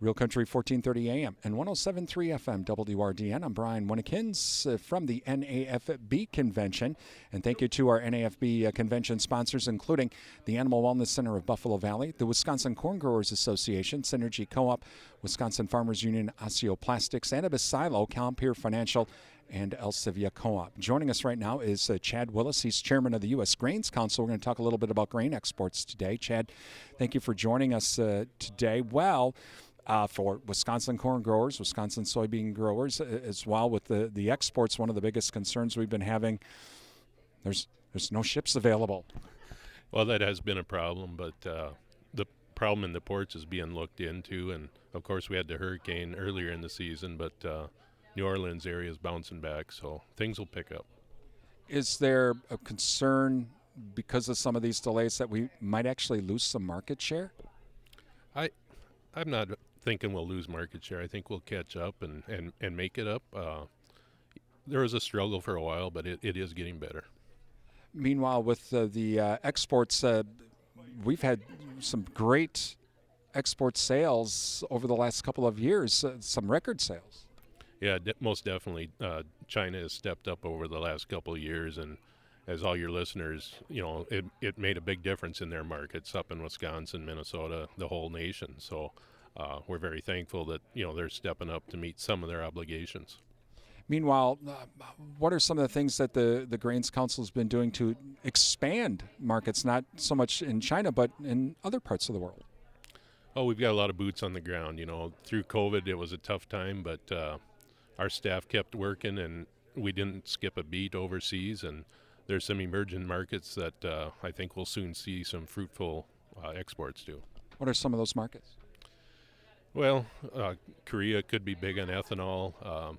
Real Country 1430 AM and 107.3 FM WRDN. I'm Brian Winnekins from the NAFB convention. And thank you to our NAFB convention sponsors, including the Animal Wellness Center of Buffalo Valley, the Wisconsin Corn Growers Association, Synergy Co-op, Wisconsin Farmers Union, Osteoplastics, Annabis Silo, Compeer Financial, and Elsivia Co-op. Joining us right now is Chad Willis. He's chairman of the U.S. Grains Council. We're going to talk a little bit about grain exports today. Chad, thank you for joining us today. Well, for Wisconsin corn growers, Wisconsin soybean growers as well, with the exports, one of the biggest concerns we've been having, there's no ships available. Well, that has been a problem, but the problem in the ports is being looked into, and of course we had the hurricane earlier in the season, but New Orleans area is bouncing back, so things will pick up. Is there a concern because of some of these delays that we might actually lose some market share? I'm not thinking we'll lose market share. I think we'll catch up and make it up. There was a struggle for a while, but it is getting better. Meanwhile, with the exports, we've had some great export sales over the last couple of years, some record sales. Yeah, most definitely. China has stepped up over the last couple of years, and as all your listeners, it made a big difference in their markets up in Wisconsin, Minnesota, the whole nation. So we're very thankful that, they're stepping up to meet some of their obligations. Meanwhile, what are some of the things that the Grains Council has been doing to expand markets, not so much in China, but in other parts of the world? Oh, we've got a lot of boots on the ground. Through COVID, it was a tough time, but our staff kept working, and we didn't skip a beat overseas. And there's some emerging markets that I think we'll soon see some fruitful exports to. What are some of those markets? Well, Korea could be big on ethanol.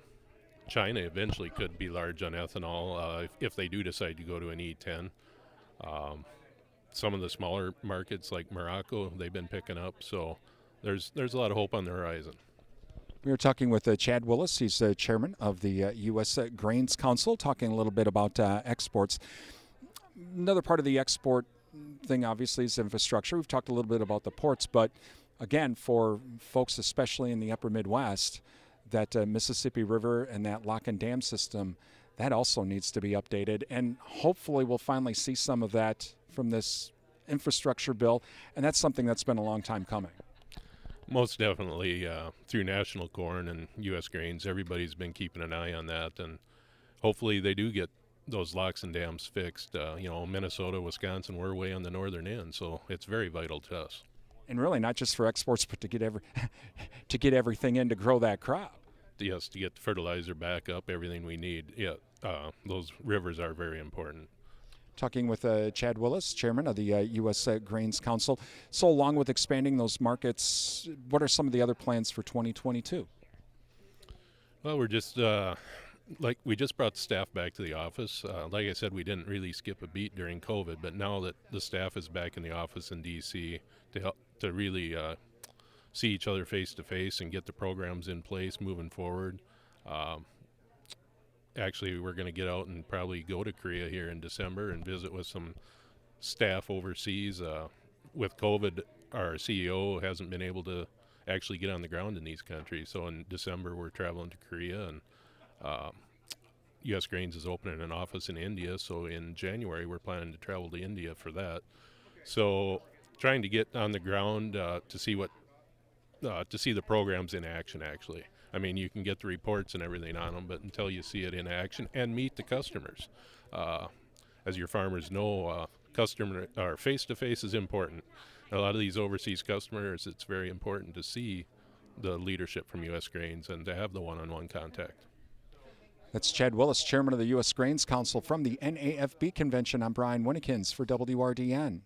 China eventually could be large on ethanol if they do decide to go to an E10. Some of the smaller markets like Morocco, they've been picking up. So there's a lot of hope on the horizon. We were talking with Chad Willis. He's chairman of the U.S. Grains Council, talking a little bit about exports. Another part of the export thing, obviously, is infrastructure. We've talked a little bit about the ports, but again, for folks, especially in the upper Midwest, that Mississippi River and that lock and dam system, that also needs to be updated. And hopefully we'll finally see some of that from this infrastructure bill. And that's something that's been a long time coming. Most definitely. Through National Corn and U.S. Grains, everybody's been keeping an eye on that. And hopefully they do get those locks and dams fixed. Minnesota, Wisconsin, we're way on the northern end, so it's very vital to us. And really not just for exports, but to get everything in to grow that crop. Yes, to get the fertilizer back up, everything we need. Yeah, those rivers are very important. Talking with Chad Willis, chairman of the U.S. Grains Council. So along with expanding those markets, what are some of the other plans for 2022? Well, we're just, we just brought the staff back to the office. Like I said, we didn't really skip a beat during COVID, but now that the staff is back in the office in D.C. to really see each other face to face and get the programs in place moving forward. Actually, we're going to get out and probably go to Korea here in December and visit with some staff overseas. With COVID, our CEO hasn't been able to actually get on the ground in these countries. So in December, we're traveling to Korea, and U.S. Grains is opening an office in India. So in January, we're planning to travel to India for that. So trying to get on the ground to see the programs in action, actually. I mean, you can get the reports and everything on them, but until you see it in action and meet the customers. As your farmers know, customer or face-to-face is important. A lot of these overseas customers, it's very important to see the leadership from U.S. Grains and to have the one-on-one contact. That's Chad Willis, chairman of the U.S. Grains Council from the NAFB convention. I'm Brian Winnekins for WRDN.